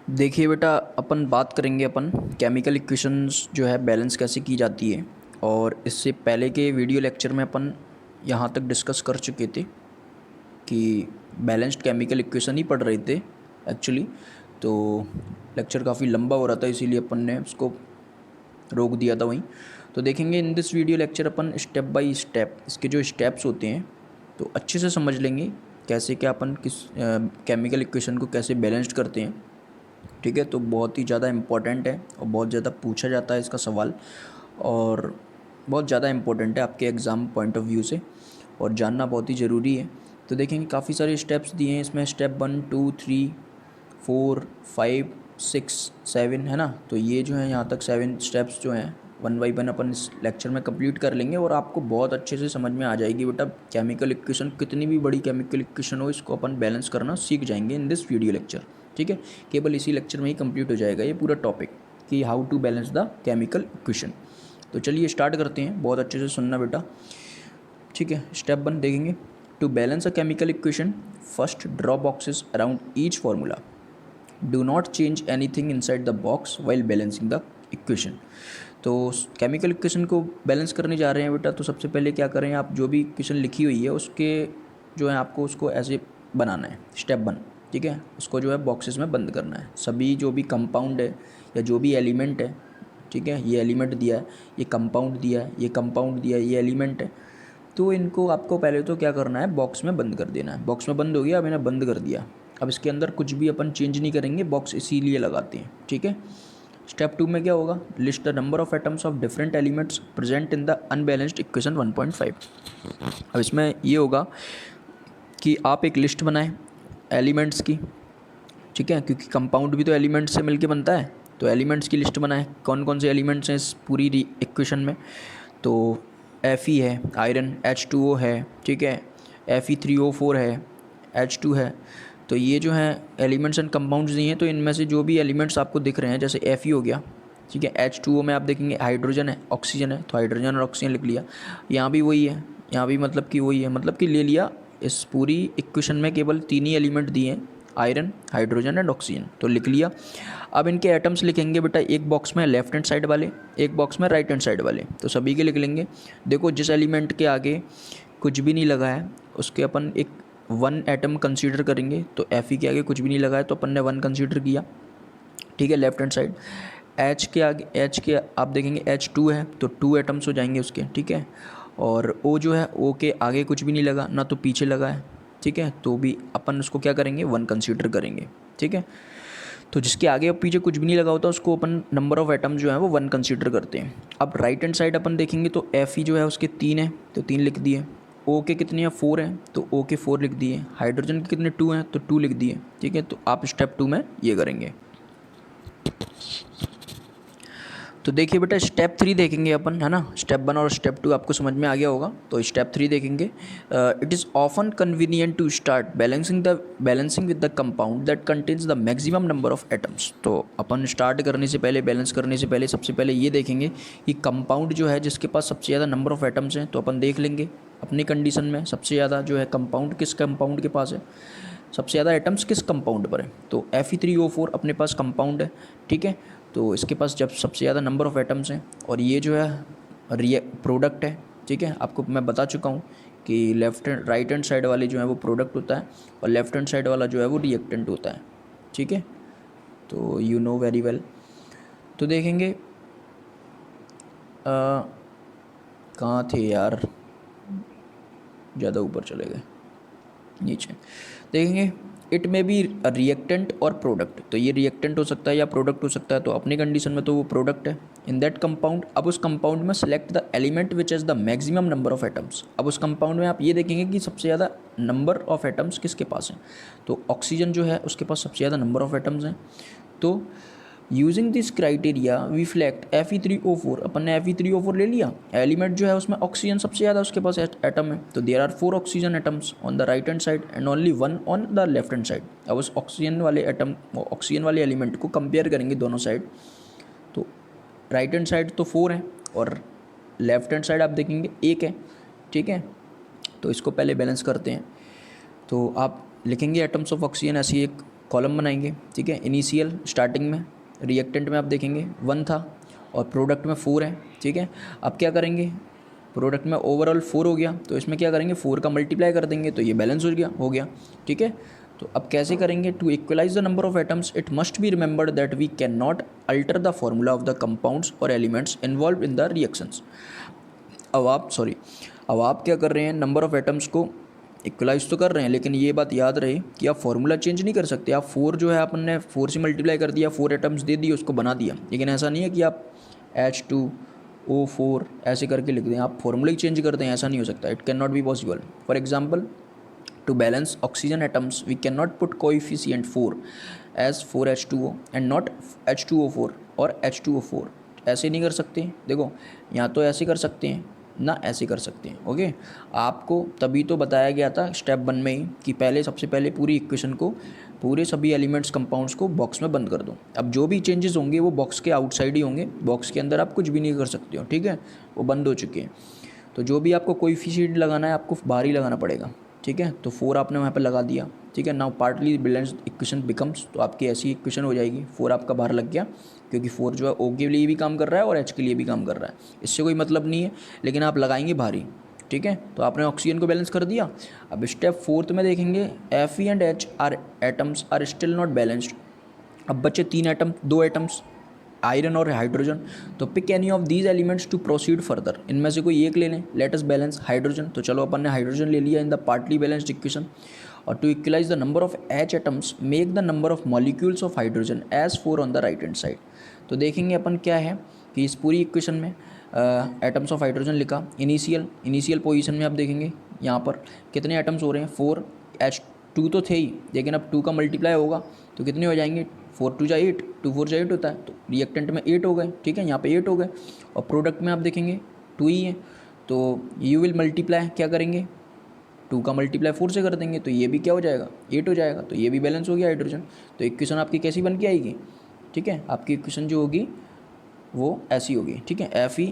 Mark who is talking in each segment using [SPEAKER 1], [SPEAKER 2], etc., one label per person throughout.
[SPEAKER 1] देखिए बेटा, अपन बात करेंगे अपन केमिकल इक्वेशंस जो है बैलेंस कैसे की जाती है। और इससे पहले के वीडियो लेक्चर में अपन यहाँ तक डिस्कस कर चुके थे कि बैलेंस्ड केमिकल इक्वेशन ही पढ़ रहे थे एक्चुअली। तो लेक्चर काफ़ी लंबा हो रहा था, इसीलिए अपन ने उसको रोक दिया था वहीं। तो देखेंगे in this video lecture upon step by step इसके जो स्टेप्स होते हैं तो अच्छे से समझ लेंगे कैसे क्या अपन किस केमिकल इक्वेशन को कैसे बैलेंस्ड करते हैं। ठीक है, तो बहुत ही ज़्यादा इम्पोर्टेंट है और बहुत ज़्यादा पूछा जाता है इसका सवाल, और बहुत ज़्यादा इम्पोर्टेंट है आपके एग्ज़ाम पॉइंट ऑफ व्यू से, और जानना बहुत ही ज़रूरी है। तो देखेंगे काफ़ी सारे स्टेप्स दिए हैं इसमें, स्टेप 1 2 3 4 5 6 7 है ना। तो ये जो है यहाँ तक 7 स्टेप्स जो हैं वन बाई वन अपन इस लेक्चर में कंप्लीट कर लेंगे, और आपको बहुत अच्छे से समझ में आ जाएगी बेटा केमिकल इक्वेशन, कितनी भी बड़ी केमिकल इक्वेशन हो इसको अपन बैलेंस करना सीख जाएंगे इन दिस वीडियो लेक्चर। ठीक है, केवल इसी लेक्चर में ही कंप्लीट हो जाएगा ये पूरा टॉपिक कि how to balance the chemical equation. तो चलिए स्टार्ट करते हैं, बहुत अच्छे से सुनना बेटा। ठीक है, स्टेप 1 देखेंगे। To balance a chemical equation, first draw boxes around each formula, do not change anything inside the box while balancing the equation. तो केमिकल इक्वेशन को बैलेंस करने जा रहे हैं बेटा, तो सबसे पहले क्या करें, आप जो भी इक्वेशन लिखी हुई है उसके जो है आपको उसको ऐसे बनाना है। स्टेप 1, ठीक है, उसको जो है बॉक्सेस में बंद करना है। सभी जो भी कंपाउंड है या जो भी एलिमेंट है, ठीक है, ये एलिमेंट दिया है, ये कंपाउंड दिया है, ये कंपाउंड दिया है, ये एलिमेंट है, तो इनको आपको पहले तो क्या करना है, बॉक्स में बंद कर देना है। बॉक्स में बंद हो गया, अब इन्हें बंद कर दिया। अब इसके अंदर कुछ भी अपन चेंज नहीं करेंगे, बॉक्स इसीलिए लगाते हैं। ठीक है, स्टेप 2 में क्या होगा, list the number of atoms of different elements present in the unbalanced equation 1.5। अब इसमें ये होगा कि आप एक लिस्ट बनाएं एलिमेंट्स की। ठीक है, क्योंकि कंपाउंड भी तो एलिमेंट्स से मिलके बनता है, तो एलिमेंट्स की लिस्ट बनाएं कौन कौन से एलिमेंट्स हैं इस पूरी इक्वेशन में। तो Fe है, आयरन, H2O है, ठीक है, Fe3O4 है, H2 है। तो ये जो हैं एलिमेंट्स एंड कंपाउंड्स दिए हैं, तो इनमें से जो भी एलिमेंट्स आपको दिख रहे हैं, जैसे Fe हो गया, ठीक है, H2O में आप देखेंगे हाइड्रोजन है, ऑक्सीजन है, तो हाइड्रोजन और ऑक्सीजन लिख लिया। यहाँ भी वही है, यहाँ भी मतलब कि वही है, मतलब कि ले लिया। इस पूरी इक्वेशन में केवल 3 ही एलिमेंट दिए हैं, आयरन, हाइड्रोजन एंड ऑक्सीजन, तो लिख लिया। अब इनके एटम्स लिखेंगे बेटा, एक बॉक्स में लेफ्ट हैंड साइड वाले, एक बॉक्स में राइट हैंड साइड वाले, तो सभी के लिख लेंगे। देखो जिस एलिमेंट के आगे कुछ भी नहीं लगा है उसके अपन एक 1 एटम कंसीडर करेंगे। तो Fe के आगे कुछ भी नहीं लगा है तो अपन ने 1 कंसीडर किया। ठीक है, लेफ्ट हैंड साइड। H के आगे, H के आप देखेंगे H2 है तो 2 एटम्स हो जाएंगे उसके। ठीक है, और O जो है, O के आगे कुछ भी नहीं लगा ना, तो पीछे लगा है, ठीक है, तो भी अपन उसको क्या करेंगे, 1 कंसीडर करेंगे। ठीक है, तो जिसके आगे और पीछे कुछ भी नहीं लगा होता उसको अपन नंबर ऑफ एटम जो है वो 1 कंसीडर करते हैं। अब राइट हैंड साइड अपन देखेंगे तो Fe जो है उसके 3 है तो 3 लिख दिए। O के कितने हैं, 4 हैं, तो O के 4 लिख दिए। हाइड्रोजन के कितने, 2 हैं, तो 2 लिख दिए। ठीक है, तो आप स्टेप 2 में ये करेंगे। तो देखिए बेटा, स्टेप 3 देखेंगे अपन, है ना। स्टेप 1 और स्टेप 2 आपको समझ में आ गया होगा, तो स्टेप 3 देखेंगे। It is often convenient to start balancing with the compound that contains the maximum number of atoms. तो अपन स्टार्ट करने से पहले, बैलेंस करने से पहले सबसे पहले ये देखेंगे कि कंपाउंड जो है जिसके पास सबसे ज़्यादा नंबर ऑफ एटम्स हैं, तो अपन देख लेंगे अपनी कंडीशन में सबसे ज़्यादा जो है कंपाउंड किस कंपाउंड के पास है, सबसे ज़्यादा एटम्स किस कंपाउंड पर है। तो Fe3O4 अपने पास कंपाउंड है। ठीक है, तो इसके पास जब सबसे ज़्यादा नंबर ऑफ़ एटम्स हैं, और ये जो है प्रोडक्ट है। ठीक है, आपको मैं बता चुका हूँ कि राइट हैंड साइड वाले जो है वो प्रोडक्ट होता है और लेफ्ट हैंड साइड वाला जो है वो रिएक्टेंट होता है। ठीक है, तो यू नो वेरी वेल। तो देखेंगे कहाँ थे यार, ज़्यादा ऊपर चले गए, नीचे देखेंगे। इट में बी रिएक्टेंट और प्रोडक्ट, तो ये रिएक्टेंट हो सकता है या प्रोडक्ट हो सकता है, तो अपनी कंडीशन में तो वो प्रोडक्ट है। इन दैट कंपाउंड, अब उस कंपाउंड में select the element which is the maximum number of atoms. अब उस कंपाउंड में आप ये देखेंगे कि सबसे ज़्यादा नंबर ऑफ एटम्स किसके पास हैं, तो ऑक्सीजन जो है उसके पास सबसे ज़्यादा नंबर ऑफ एटम्स हैं। तो यूजिंग दिस क्राइटेरिया वी फ्लैक्ट Fe3O4, अपन ने Fe3O4 ले लिया, एलिमेंट जो है उसमें ऑक्सीजन सबसे ज़्यादा उसके पास एटम है, तो there are 4 oxygen atoms on the right hand side and only 1 on the left hand side. अब उस ऑक्सीजन वाले एलिमेंट को कंपेयर करेंगे दोनों साइड, तो राइट हैंड साइड तो 4 है और लेफ्ट हैंड साइड आप देखेंगे 1 है। ठीक है, तो इसको पहले बैलेंस करते हैं। तो आप लिखेंगे एटम्स ऑफ ऑक्सीजन, ऐसी एक कॉलम बनाएंगे, ठीक है। इनिशियल स्टार्टिंग में रिएक्टेंट में आप देखेंगे 1 था और प्रोडक्ट में 4 है, ठीक है। अब क्या करेंगे, प्रोडक्ट में ओवरऑल 4 हो गया, तो इसमें क्या करेंगे 4 का मल्टीप्लाई कर देंगे तो ये बैलेंस हो गया, ठीक है। तो अब कैसे करेंगे, to equalize the number of atoms it must be remembered that we can not alter the formula of the compounds और elements involve in the reactions. अब आप क्या कर रहे हैं, नंबर ऑफ एटम्स को इक्वलाइज तो कर रहे हैं, लेकिन ये बात याद रहे कि आप फॉर्मूला चेंज नहीं कर सकते। आप 4 जो है आपने 4 से मल्टीप्लाई कर दिया, 4 एटम्स दे दिए, उसको बना दिया, लेकिन ऐसा नहीं है कि आप H2O4 ऐसे करके लिख दें, आप फॉर्मूला ही चेंज कर दें, ऐसा नहीं हो सकता। It can not be possible. For example, to balance oxygen atoms we cannot put coefficient 4 as 4H2O and not H2O4 और H2O4, ऐसे नहीं कर सकते। देखो या तो ऐसे कर सकते हैं ना ऐसे कर सकते हैं, ओके। आपको तभी तो बताया गया था स्टेप 1 में ही कि पहले सबसे पहले पूरी इक्वेशन को, पूरे सभी एलिमेंट्स कंपाउंड्स को बॉक्स में बंद कर दो। अब जो भी चेंजेस होंगे वो बॉक्स के आउटसाइड ही होंगे, बॉक्स के अंदर आप कुछ भी नहीं कर सकते हो, ठीक है, वो बंद हो चुके हैं। तो जो भी आपको कोएफिशिएंट लगाना है आपको बाहर ही लगाना पड़ेगा, ठीक है। तो 4 आपने वहाँ पे लगा दिया, ठीक है। Now partly balanced equation becomes, तो आपकी ऐसी इक्वेशन हो जाएगी। 4 आपका बाहर लग गया, क्योंकि 4 जो है O के लिए भी काम कर रहा है और H के लिए भी काम कर रहा है, इससे कोई मतलब नहीं है, लेकिन आप लगाएंगे भारी, ठीक है। तो आपने ऑक्सीजन को बैलेंस कर दिया। अब स्टेप 4 में देखेंगे Fe and H are atoms are still not balanced. अब बचे 3 एटम, 2 एटम्स, आयरन और हाइड्रोजन। तो pick any of these elements to proceed further, इनमें से कोई एक ले लें। लेट अस बैलेंस हाइड्रोजन, तो चलो अपन ने हाइड्रोजन ले लिया in the partly balanced equation. और to equalize the number of H atoms make the number of molecules of hydrogen as 4 on the right hand side. तो देखेंगे अपन क्या है कि इस पूरी इक्वेशन में एटम्स ऑफ हाइड्रोजन लिखा, इनिशियल पोजीशन में आप देखेंगे यहाँ पर कितने एटम्स हो रहे हैं 4, H2 तो थे ही, लेकिन अब 2 का मल्टीप्लाई होगा तो कितने हो जाएंगे 4 2 जा 8, 2 4 जा 8 होता है, तो रिएक्टेंट में 8 हो गए, ठीक है, यहाँ पे 8 हो गए। और प्रोडक्ट में आप देखेंगे 2 ही है, तो यू विल मल्टीप्लाई क्या करेंगे 2 का मल्टीप्लाई 4 से कर देंगे, तो ये भी क्या हो जाएगा 8 हो जाएगा, तो ये भी बैलेंस हो गया हाइड्रोजन। तो इक्वेशन आपकी कैसी बन के आएगी, ठीक है, आपकी इक्वेशन जो होगी वो ऐसी होगी, ठीक है। Fe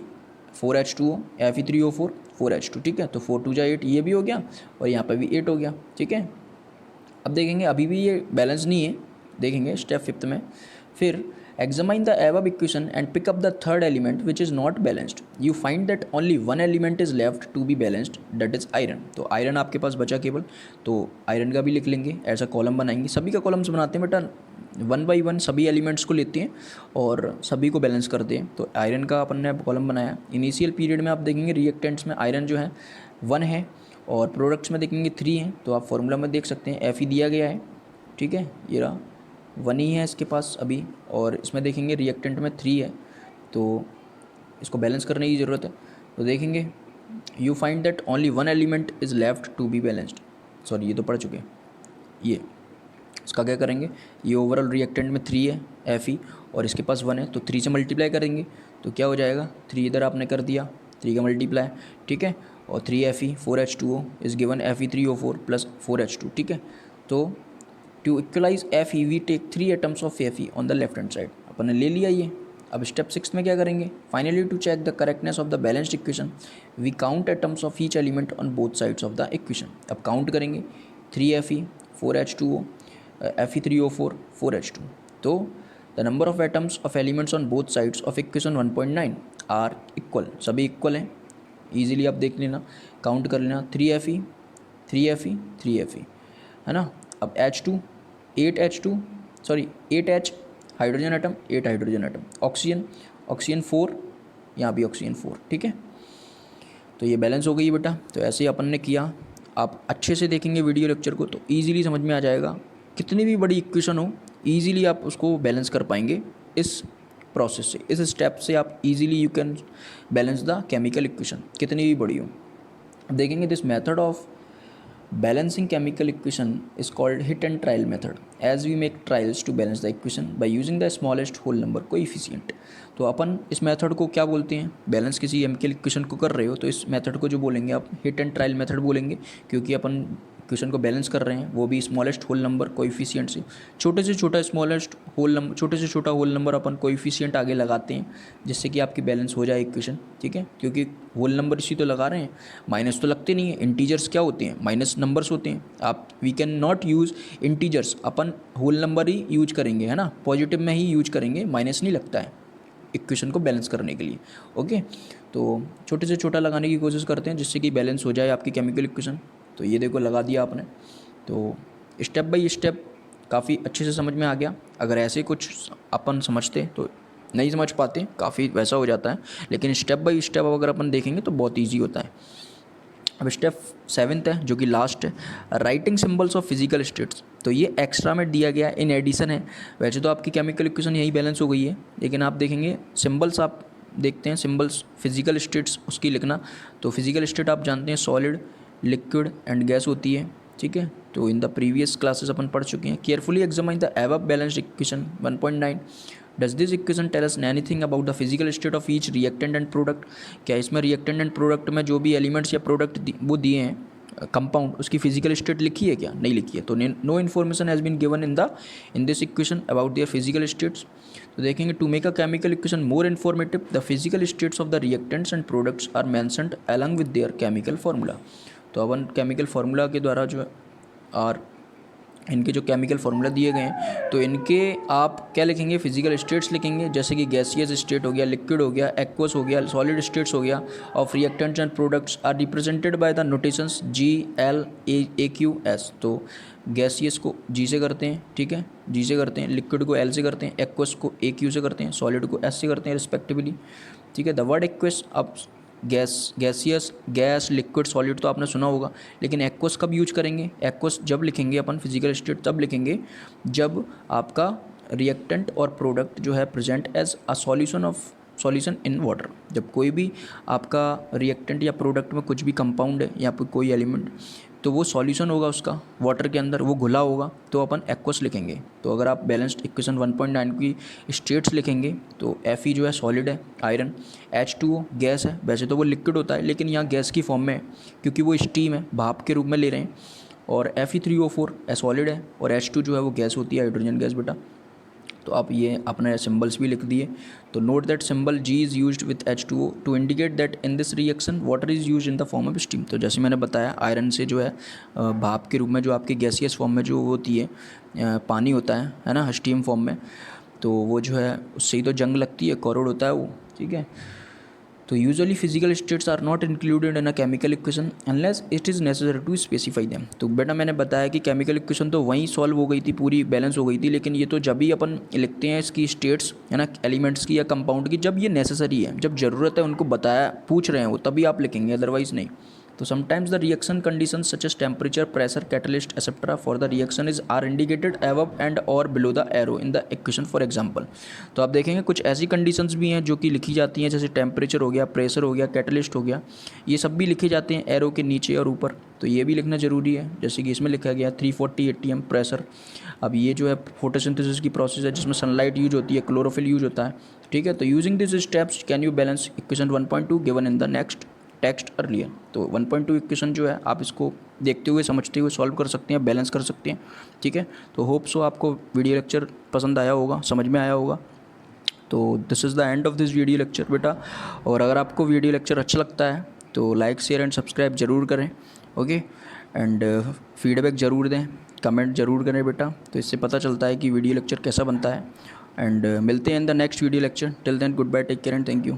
[SPEAKER 1] 4H2O, Fe3O4 4H2, ठीक है। तो 4 2 जा 8 ये भी हो गया और यहाँ पर भी 8 हो गया, ठीक है। अब देखेंगे अभी भी ये बैलेंस नहीं है, देखेंगे स्टेप 5 में। फिर examine the above equation and pick up the third element which is not balanced. You find that only one element is left to be balanced, that is iron. तो आयरन आपके पास बचा केवल, तो आयरन का भी लिख लेंगे, ऐसा कॉलम बनाएंगे। सभी का कॉलम्स बनाते हैं बेटा, 1 by 1 सभी एलिमेंट्स को लेते हैं और सभी को बैलेंस करते हैं। तो आयरन का अपन ने कॉलम बनाया। इनिशियल पीरियड में आप देखेंगे रिएक्टेंट्स में आयरन जो है 1 है और प्रोडक्ट्स में देखेंगे 3 हैं। तो आप फॉर्मूला में देख सकते हैं Fe दिया गया है, ठीक है, ये रहा 1 ही है इसके पास अभी, और इसमें देखेंगे रिएक्टेंट में 3 है, तो इसको बैलेंस करने की ज़रूरत है। तो देखेंगे you find that only one element is left to be balanced. Sorry ये तो पढ़ चुके हैं, ये इसका क्या करेंगे, ये ओवरऑल रिएक्टेंट में 3 है Fe और इसके पास 1 है, तो 3 से मल्टीप्लाई करेंगे तो क्या हो जाएगा 3 इधर आपने कर दिया, 3 का मल्टीप्लाई, ठीक है, और 3 Fe 4H2O is given Fe3O4 plus 4H2, ठीक है। तो to equalize Fe we take 3 atoms of Fe on the left hand side, अपन ने ले लिया ये। अब स्टेप 6 में क्या करेंगे, finally to check the correctness of the balanced equation we count atoms of each element on both sides of the equation. अब काउंट करेंगे 3 Fe 4H2O Fe3O4 4H2। तो the number of atoms of elements on both sides of equation 1.9 are equal, सभी equal हैं, easily आप देख लेना, count कर लेना 3 Fe 3 Fe 3 Fe, है ना। अब H2 8H hydrogen atom 8 hydrogen atom, oxygen 4, यहाँ भी ऑक्सीजन 4, ठीक है। तो ये बैलेंस हो गई बेटा। तो ऐसे ही अपन ने किया। आप अच्छे से देखेंगे वीडियो लेक्चर को तो ईजिली समझ में आ जाएगा, कितनी भी बड़ी इक्वेशन हो ईजिली आप उसको बैलेंस कर पाएंगे इस प्रोसेस से, इस स्टेप से आप easily you can balance the chemical equation, कितनी भी बड़ी हो। देखेंगे this method of balancing chemical equation is called hit and trial method, as we make trials to balance the equation by using the smallest whole number coefficient. तो अपन इस method को क्या बोलते हैं, बैलेंस किसी केमिकल इक्वेशन को कर रहे हो तो इस मेथड को जो बोलेंगे आप हिट एंड ट्रायल मेथड बोलेंगे, क्योंकि अपन इक्वेशन को बैलेंस कर रहे हैं, वो भी स्मॉलेस्ट होल नंबर कोएफिशिएंट से छोटा स्मॉलेस्ट होल नंबर, छोटे से छोटा होल नंबर अपन कोएफिशिएंट आगे लगाते हैं जिससे कि आपकी बैलेंस हो जाए इक्वेशन, ठीक है। क्योंकि होल नंबर इसी तो लगा रहे हैं, माइनस तो लगते नहीं है। इंटीजर्स क्या होते हैं? माइनस नंबर्स होते हैं। आप we can not use integers, अपन होल नंबर ही यूज करेंगे, है ना, पॉजिटिव में ही यूज करेंगे, माइनस नहीं लगता है इक्वेशन को बैलेंस करने के लिए। ओके, तो छोटे से छोटा लगाने की कोशिश करते हैं जिससे कि बैलेंस हो जाए आपकी केमिकल इक्वेशन। तो ये देखो लगा दिया आपने, तो स्टेप बाय स्टेप काफ़ी अच्छे से समझ में आ गया। अगर ऐसे कुछ अपन समझते तो नहीं समझ पाते, काफ़ी वैसा हो जाता है, लेकिन स्टेप बाय स्टेप अगर अपन देखेंगे तो बहुत ईजी होता है। अब स्टेप 7 है जो कि लास्ट है, writing symbols of physical states. तो ये एक्स्ट्रा में दिया गया इन एडिशन है। वैसे तो आपकी केमिकल इक्वेशन यही बैलेंस हो गई है, लेकिन आप देखेंगे सिंबल्स, आप देखते हैं सिंबल्स फिजिकल स्टेट्स उसकी लिखना। तो फिजिकल स्टेट आप जानते हैं सॉलिड, लिक्विड एंड गैस होती है, ठीक है। तो इन द प्रीवियस क्लासेस अपन पढ़ चुके हैं। Carefully examine the above balanced equation 1.9। Does this equation tell us anything about the physical state of each reactant and product? क्या इसमें रिएक्टेंट एंड प्रोडक्ट में जो भी एलिमेंट्स या प्रोडक्ट वो दिए हैं कंपाउंड, उसकी फिजिकल स्टेट लिखी है क्या? नहीं लिखी है। तो no information has been given in this equation about their physical states. तो देखेंगे to make a chemical equation more informative the physical states of the reactants and products are mentioned along with their chemical formula. तो अपन chemical formula के द्वारा जो और इनके जो केमिकल फार्मूला दिए गए हैं, तो इनके आप क्या लिखेंगे? फिजिकल स्टेट्स लिखेंगे, जैसे कि गैसियस स्टेट हो गया, लिक्विड हो गया, एक्वस हो गया, सॉलिड स्टेट्स हो गया। Of reactants and products are represented by the notations GLAQS। तो गैसियस को G से करते हैं, ठीक है, G से करते हैं, लिक्विड को L से करते हैं, एक्वस को AQ से करते हैं, सॉलिड को S से करते हैं रिस्पेक्टिवली, ठीक है। द वर्ड एक्वस, अब गैसियस, गैस, लिक्विड, सॉलिड तो आपने सुना होगा, लेकिन एक्वस कब यूज करेंगे? एक्वस जब लिखेंगे अपन फिजिकल स्टेट तब लिखेंगे जब आपका रिएक्टेंट और प्रोडक्ट जो है present as a solution in water. जब कोई भी आपका रिएक्टेंट या प्रोडक्ट में कुछ भी कंपाउंड है या फिर कोई एलिमेंट, तो वो सॉल्यूशन होगा उसका वाटर के अंदर, वो घुला होगा, तो अपन एक्वस लिखेंगे। तो अगर आप बैलेंस्ड इक्वेशन 1.9 की स्टेट्स लिखेंगे तो Fe जो है सॉलिड है, आयरन, H2O गैस है, वैसे तो वो लिक्विड होता है लेकिन यहाँ गैस की फॉर्म में है क्योंकि वो स्टीम है, भाप के रूप में ले रहे हैं। और Fe3O4 सॉलिड है, और H2 जो है वो गैस होती है, हाइड्रोजन गैस बेटा। तो आप ये अपने सिंबल्स भी लिख दिए। तो note that symbol G is used with H2O to indicate that in this reaction water is used in the form of steam. तो जैसे मैंने बताया, आयरन से जो है भाप के रूप में जो आपकी गैसियस फॉर्म में जो होती है पानी होता है ना, स्टीम फॉर्म में, तो वो जो है उससे ही तो जंग लगती है, कोरोड होता है वो, ठीक है। तो usually physical states are not included in a chemical equation unless it is necessary to specify them. तो बेटा मैंने बताया कि केमिकल इक्वेशन तो वहीं सॉल्व हो गई थी, पूरी बैलेंस हो गई थी, लेकिन ये तो जब भी अपन लिखते हैं इसकी स्टेट्स, है ना, एलिमेंट्स की या कंपाउंड की, जब ये नेसेसरी है, जब ज़रूरत है, उनको बताया, पूछ रहे हैं वो, तभी आप लिखेंगे, अदरवाइज़ नहीं। तो sometimes the reaction conditions such as temperature, pressure, catalyst etcetera for the reaction is are indicated above and और below the arrow in the equation for example. तो आप देखेंगे कुछ ऐसी कंडीशंस भी हैं जो कि लिखी जाती हैं, जैसे टेम्परेचर हो गया, प्रेशर हो गया, कैटलिस्ट हो गया, ये सब भी लिखे जाते हैं एरो के नीचे और ऊपर। तो ये भी लिखना ज़रूरी है, जैसे कि इसमें लिखा गया 340 ATM प्रेशर। अब ये जो है फोटोसिंथेसिस की प्रोसेस है जिसमें सनलाइट यूज होती है, क्लोरोफिल यूज होता है, ठीक है। तो using this steps can you balance equation 1.2 given in the next text earlier. तो 1.2 इक्वेशन जो है आप इसको देखते हुए, समझते हुए सॉल्व कर सकते हैं, बैलेंस कर सकते हैं, ठीक है। तो होप सो आपको वीडियो लेक्चर पसंद आया होगा, समझ में आया होगा। तो this is the end of this video lecture बेटा। और अगर आपको वीडियो लेक्चर अच्छा लगता है तो लाइक, शेयर एंड सब्सक्राइब ज़रूर करें, ओके। एंड फीडबैक ज़रूर दें, कमेंट ज़रूर करें बेटा, तो इससे पता चलता है कि वीडियो लेक्चर कैसा बनता है। एंड मिलते हैं in the next video lecture. Till then good bye, take care and thank you.